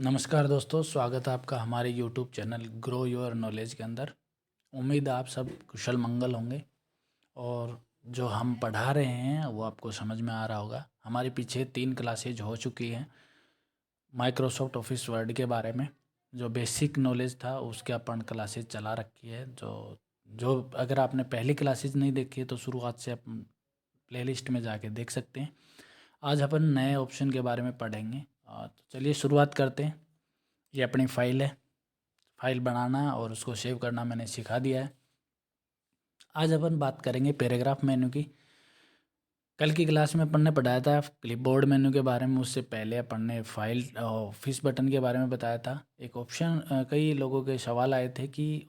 नमस्कार दोस्तों, स्वागत है आपका हमारे YouTube channel grow your knowledge के अंदर। उम्मीद है आप सब कुशल मंगल होंगे और जो हम पढ़ा रहे हैं वो आपको समझ में आ रहा होगा। हमारे पीछे 3 क्लासेज हो चुकी हैं माइक्रोसॉफ्ट ऑफिस वर्ड के बारे में। जो बेसिक नॉलेज था उसके अपन क्लासेज चला रखी है। जो जो अगर आपने पहली क्लासेज नहीं देखी है तो शुरुआत से अपन प्लेलिस्ट में जाके देख सकते हैं। आज अपन नए ऑप्शन के बारे में पढ़ेंगे। तो चलिए शुरुआत करते हैं। ये अपनी फ़ाइल है। फाइल बनाना और उसको सेव करना मैंने सिखा दिया है। आज अपन बात करेंगे पैराग्राफ मेन्यू की। कल की क्लास में अपन ने पढ़ाया था क्लिपबोर्ड मेन्यू के बारे में। उससे पहले अपन ने फाइल ऑफिस बटन के बारे में बताया था। एक ऑप्शन कई लोगों के सवाल आए थे कि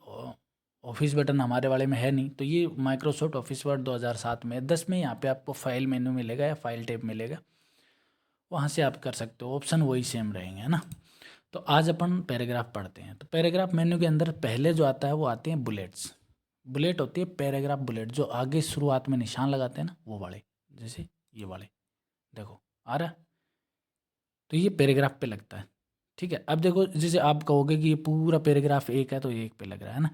ऑफिस बटन हमारे वाले में है नहीं, तो ये माइक्रोसॉफ्ट ऑफिस वर्ड 2007 में 10 में यहाँ पे आपको फाइल मेन्यू मिलेगा या फाइल टैब मिलेगा, वहाँ से आप कर सकते हो। ऑप्शन वही सेम रहेंगे, है ना। तो आज अपन पैराग्राफ पढ़ते हैं। तो पैराग्राफ मेन्यू के अंदर पहले जो आता है वो आते हैं बुलेट्स। बुलेट होती है पैराग्राफ बुलेट, जो आगे शुरुआत में निशान लगाते हैं ना, वो वाले, जैसे ये वाले देखो आ रहा है। तो ये पैराग्राफ पे लगता है, ठीक है। अब देखो, जैसे आप कहोगे कि ये पूरा पैराग्राफ एक है तो ये एक पे लग रहा है ना।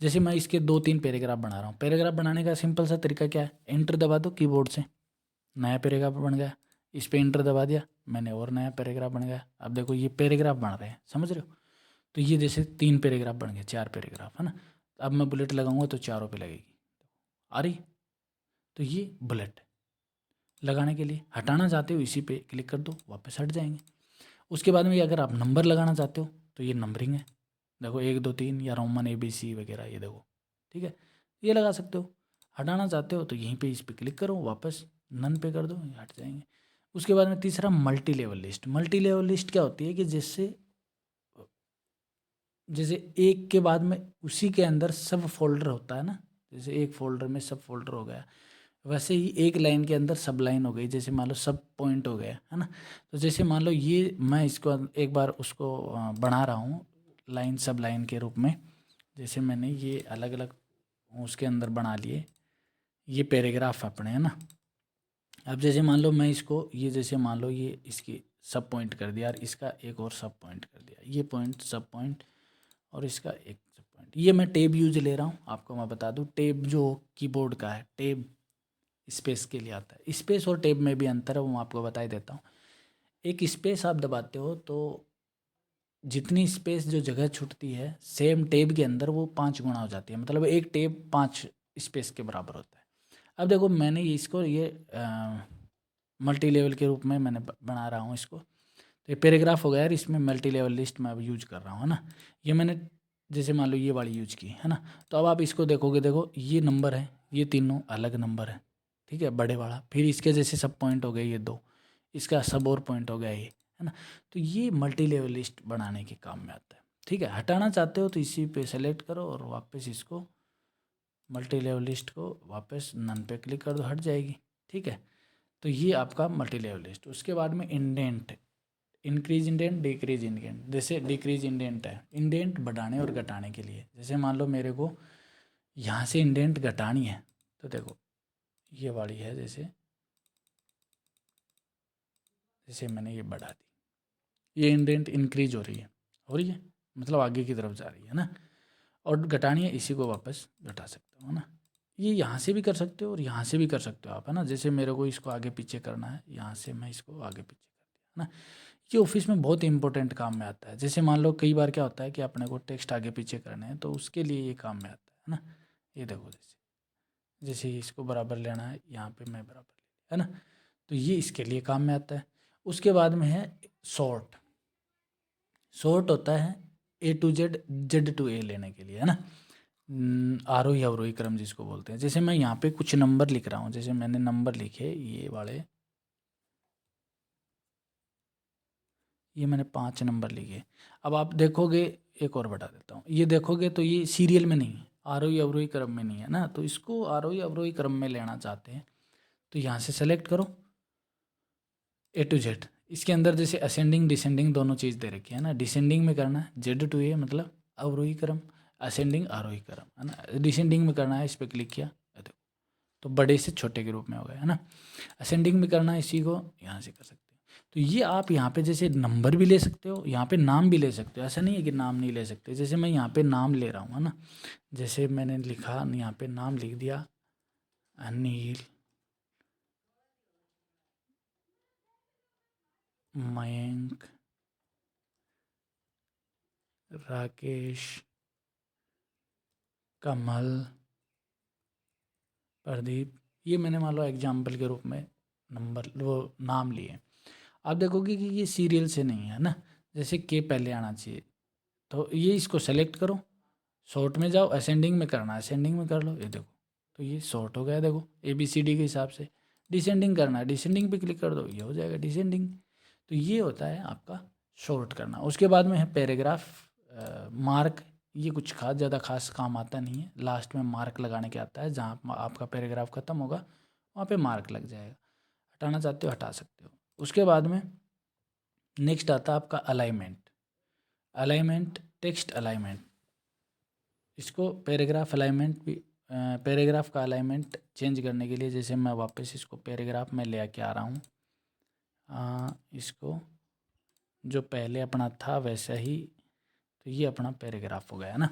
जैसे मैं इसके 2-3 पैराग्राफ बना रहा हूँ। पैराग्राफ बनाने का सिंपल सा तरीका क्या है, एंटर दबा दो कीबोर्ड से, नया पैराग्राफ बन गया। इस पे एंटर दबा दिया मैंने और नया पैराग्राफ बन गया। अब देखो ये पैराग्राफ बन रहे हैं, समझ रहे हो। तो ये जैसे 3 पैराग्राफ बन गए, 4 पैराग्राफ, है ना। अब मैं बुलेट लगाऊंगा तो चारों पे लगेगी, आ रही। तो ये बुलेट लगाने के लिए हटाना चाहते हो इसी पे क्लिक कर दो, वापस हट जाएंगे। उसके बाद में अगर आप नंबर लगाना चाहते हो तो ये नंबरिंग है, देखो 1 2 3 या रोमन ABC वगैरह, ये देखो, ठीक है। ये लगा सकते हो। हटाना चाहते हो तो यहीं पे इस पे क्लिक करो, वापस नन पे कर दो, ये हट जाएंगे। उसके बाद में तीसरा multi level list. Multi level list क्या होती है कि जैसे जैसे एक के बाद में उसी के अंदर सब फोल्डर होता है ना। जैसे एक फोल्डर में सब फोल्डर हो गया, वैसे ही एक लाइन के अंदर सब लाइन हो गई। जैसे मान लो सब पॉइंट हो गया, है ना। तो जैसे मान लो ये मैं इसको एक बार उसको बना रहा हूँ लाइन सब लाइन के रूप में। जैसे मैंने ये अलग अलग उसके अंदर बना लिए, ये पैराग्राफ अपने, है ना। अब जैसे मान लो मैं इसको ये जैसे मान लो ये इसकी सब पॉइंट कर दिया और इसका एक और सब पॉइंट कर दिया, ये पॉइंट सब पॉइंट और इसका एक सब पॉइंट। ये मैं टेब यूज ले रहा हूँ, आपको मैं बता दूँ। टेब जो कीबोर्ड का है, टेब स्पेस के लिए आता है। स्पेस और टेब में भी अंतर है, वो मैं आपको बता ही देता हूँ। एक स्पेस आप दबाते हो तो जितनी स्पेस जो जगह छूटती है सेम टेब के अंदर वो 5 गुना हो जाती है। मतलब एक टेब 5 स्पेस के बराबर होता है। अब देखो मैंने ये इसको ये मल्टी लेवल के रूप में मैंने बना रहा हूँ इसको। तो ये पैराग्राफ हो गया यार, इसमें मल्टी लेवल लिस्ट मैं अब यूज कर रहा हूँ, है ना। ये मैंने जैसे मान लो ये वाली यूज की, है ना। तो अब आप इसको देखोगे, देखो ये नंबर है, ये तीनों अलग नंबर है, ठीक है, बड़े वाला। फिर इसके जैसे सब पॉइंट हो गए ये 2, इसका सब और पॉइंट हो गया ये, है ना। तो ये मल्टी लेवल लिस्ट बनाने के काम में आता है, ठीक है। हटाना चाहते हो तो इसी पे सेलेक्ट करो और वापस इसको मल्टी लेवल लिस्ट को वापस नन पे क्लिक कर दो, हट जाएगी, ठीक है। तो ये आपका मल्टी लेवल लिस्ट। उसके बाद में indent, increase indent, decrease indent. जैसे डिक्रीज इंडेंट है, इंडेंट बढ़ाने और घटाने के लिए। जैसे मान लो मेरे को यहाँ से इंडेंट घटानी है, तो देखो ये वाली है, जैसे जैसे मैंने ये बढ़ा दी, ये इंडेंट इंक्रीज हो रही है, मतलब आगे की तरफ जा रही है ना। और घटानी है, इसी को वापस घटा सकते हो, है ना। ये यहाँ से भी कर सकते हो और यहाँ से भी कर सकते हो आप, है ना। जैसे मेरे को इसको आगे पीछे करना है, यहाँ से मैं इसको आगे पीछे कर दिया, है ना। ये ऑफिस में बहुत इंपॉर्टेंट काम में आता है। जैसे मान लो कई बार क्या होता है कि अपने को टेक्स्ट आगे पीछे करने हैं, तो उसके लिए ये काम में आता है ना। ये देखो जैसे जैसे इसको बराबर लेना है, यहाँ पे मैं बराबर ले लिया, है ना। तो ये इसके लिए काम में आता है। उसके बाद में है सॉर्ट। सॉर्ट होता है A to Z, Z to A लेने के लिए, है ना। आरोही अवरोही क्रम जिसको बोलते हैं। जैसे मैं यहाँ पे कुछ नंबर लिख रहा हूँ, जैसे मैंने नंबर लिखे ये वाले, ये मैंने 5 नंबर लिखे। अब आप देखोगे, एक और बढ़ा देता हूँ, ये देखोगे तो ये सीरियल में नहीं है, आरोही अवरोही क्रम में नहीं है ना। तो इसको आरोही अवरोही क्रम में लेना चाहते हैं तो यहाँ से सेलेक्ट करो A to Z। इसके अंदर जैसे असेंडिंग डिसेंडिंग दोनों चीज़ दे रखी है ना। डिसेंडिंग में करना है Z to A, मतलब अवरोही क्रम, असेंडिंग आरोही क्रम, है ना। डिसेंडिंग में करना है, इस पर क्लिक किया, ये देखो, तो बड़े से छोटे के रूप में हो गया, है ना। असेंडिंग में करना है इसी को, यहाँ से कर सकते हैं। तो ये आप यहाँ पे जैसे नंबर भी ले सकते हो, यहाँ पे नाम भी ले सकते हो, ऐसा नहीं है कि नाम नहीं ले सकते। जैसे मैं यहाँ पे नाम ले रहा हूँ, है ना, जैसे मैंने लिखा यहाँ पे नाम लिख दिया अनिल, मयंक, राकेश, कमल, प्रदीप, ये मैंने मान लो एग्जाम्पल के रूप में नंबर वो नाम लिए। आप देखोगे कि ये सीरियल से नहीं है ना, जैसे के पहले आना चाहिए, तो ये इसको सेलेक्ट करो, शॉर्ट में जाओ, असेंडिंग में करना है असेंडिंग में कर लो, ये देखो तो ये शॉर्ट हो गया, देखो ABCD के हिसाब से। डिसेंडिंग करना है, डिसेंडिंग पे क्लिक कर दो, ये हो जाएगा डिसेंडिंग। तो ये होता है आपका शॉर्ट करना। उसके बाद में है पैराग्राफ मार्क, ये कुछ खास ज़्यादा खास काम आता नहीं है, लास्ट में मार्क लगाने के आता है, जहाँ आपका पैराग्राफ ख़त्म होगा वहाँ पे मार्क लग जाएगा। हटाना चाहते हो हटा सकते हो। उसके बाद में नेक्स्ट आता है आपका अलाइनमेंट। अलाइनमेंट, टेक्स्ट अलाइनमेंट, इसको पैराग्राफ अलाइनमेंट भी, पैराग्राफ का अलाइनमेंट चेंज करने के लिए, जैसे मैं वापस इसको पैराग्राफ में ले आके आ रहा हूँ, इसको जो पहले अपना था वैसा ही, तो ये अपना पैराग्राफ हो गया है ना।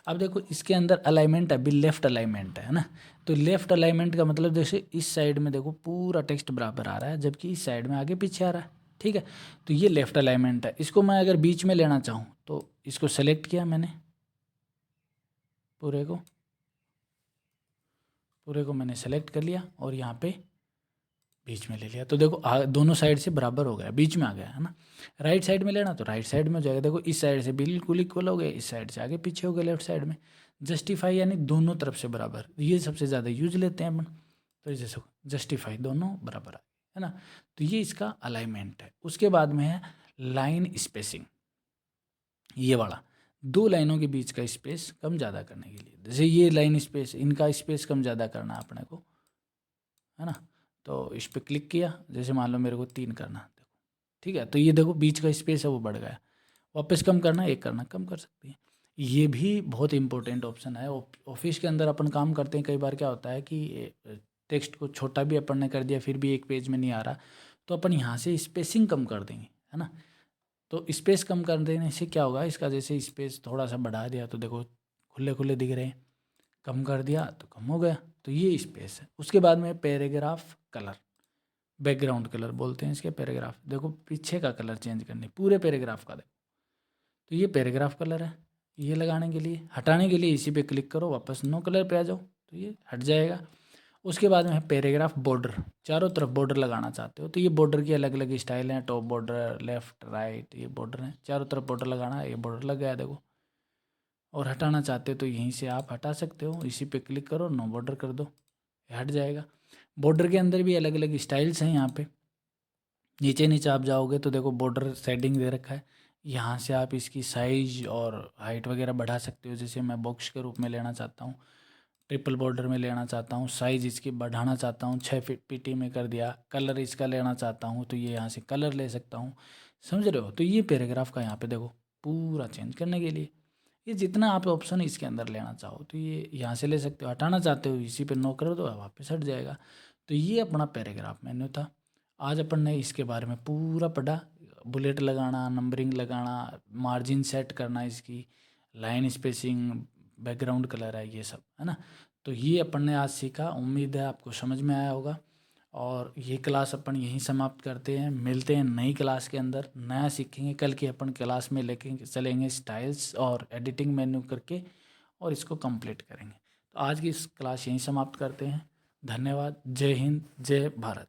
अब देखो इसके अंदर अलाइनमेंट अभी लेफ़्ट अलाइनमेंट है ना, तो लेफ़्ट अलाइनमेंट का मतलब जैसे इस साइड में देखो पूरा टेक्स्ट बराबर आ रहा है, जबकि इस साइड में आगे पीछे आ रहा है, ठीक है, तो ये लेफ़्ट अलाइनमेंट है। इसको मैं अगर बीच में लेना चाहूँ तो इसको सेलेक्ट किया मैंने, पूरे को मैंने सेलेक्ट कर लिया और यहाँ पे बीच में ले लिया, तो देखो दोनों साइड से बराबर हो गया, बीच में आ गया है ना। राइट साइड में लेना तो राइट साइड में हो जाएगा, देखो इस साइड से बिल्कुल इक्वल हो गए, इस साइड से आगे पीछे हो गए लेफ्ट साइड में। जस्टिफाई यानी दोनों तरफ से बराबर, ये सबसे ज़्यादा यूज लेते हैं अपन, तो जैसे जस्टिफाई दोनों बराबर है ना, तो ये इसका अलाइनमेंट है। उसके बाद में है लाइन स्पेसिंग, ये वाला 2 लाइनों के बीच का स्पेस कम ज़्यादा करने के लिए, जैसे ये लाइन स्पेस, इनका स्पेस कम ज़्यादा करना है अपने को, है ना, तो इस पर क्लिक किया, जैसे मान लो मेरे को 3 करना, देखो ठीक है, तो ये देखो बीच का स्पेस है वो बढ़ गया। वापस कम करना, 1 करना, कम कर सकते हैं। ये भी बहुत इंपॉर्टेंट ऑप्शन है। ऑफिस के अंदर अपन काम करते हैं, कई बार क्या होता है कि टेक्स्ट को छोटा भी अपन ने कर दिया फिर भी एक पेज में नहीं आ रहा, तो अपन यहाँ से स्पेसिंग कम कर देंगे, है ना। तो स्पेस कम कर देने से क्या होगा, इसका जैसे स्पेस थोड़ा सा बढ़ा दिया तो देखो खुले खुले दिख रहे हैं, कम कर दिया तो कम हो गया, तो ये स्पेस है। उसके बाद में पैराग्राफ कलर, बैकग्राउंड कलर बोलते हैं इसके, पैराग्राफ देखो पीछे का कलर चेंज करने, पूरे पैराग्राफ का देखो, तो ये पैराग्राफ कलर है। ये लगाने के लिए, हटाने के लिए इसी पे क्लिक करो, वापस नो कलर पे आ जाओ तो ये हट जाएगा। उसके बाद में है पैराग्राफ बॉर्डर, चारों तरफ बॉर्डर लगाना चाहते हो तो ये बॉर्डर की अलग अलग स्टाइल हैं, टॉप बॉर्डर, लेफ्ट राइट, ये बॉर्डर हैं, चारों तरफ बॉर्डर लगाना है, ये बॉर्डर लग गया देखो। और हटाना चाहते हो तो यहीं से आप हटा सकते हो, इसी पे क्लिक करो, नो बॉर्डर कर दो, ये हट जाएगा। बॉर्डर के अंदर भी अलग अलग स्टाइल्स हैं, यहाँ पे नीचे नीचे आप जाओगे तो देखो बॉर्डर सेटिंग दे रखा है, यहाँ से आप इसकी साइज और हाइट वगैरह बढ़ा सकते हो। जैसे मैं बॉक्स के रूप में लेना चाहता हूँ, ट्रिपल बॉर्डर में लेना चाहता हूँ, साइज़ इसकी बढ़ाना चाहता हूँ, 6 फीट PT में कर दिया, कलर इसका लेना चाहता हूँ तो ये यहाँ से कलर ले सकता हूँ, समझ रहे हो। तो ये पैराग्राफ का यहाँ पे देखो पूरा चेंज करने के लिए ये जितना आप ऑप्शन इसके अंदर लेना चाहो तो ये यहाँ से ले सकते हो, हटाना चाहते हो इसी पे नो कर दो, वापस हट जाएगा। तो ये अपना पैराग्राफ मेन्यू था। आज अपन ने इसके बारे में पूरा पढ़ा, बुलेट लगाना, नंबरिंग लगाना, मार्जिन सेट करना, इसकी लाइन स्पेसिंग, बैकग्राउंड कलर है, ये सब है ना। तो ये अपन ने आज सीखा, उम्मीद है आपको समझ में आया होगा। और ये क्लास अपन यहीं समाप्त करते हैं, मिलते हैं नई क्लास के अंदर, नया सीखेंगे। कल की अपन क्लास में लेके चलेंगे स्टाइल्स और एडिटिंग मेन्यू करके और इसको कंप्लीट करेंगे। तो आज की इस क्लास यहीं समाप्त करते हैं। धन्यवाद। जय हिंद, जय भारत।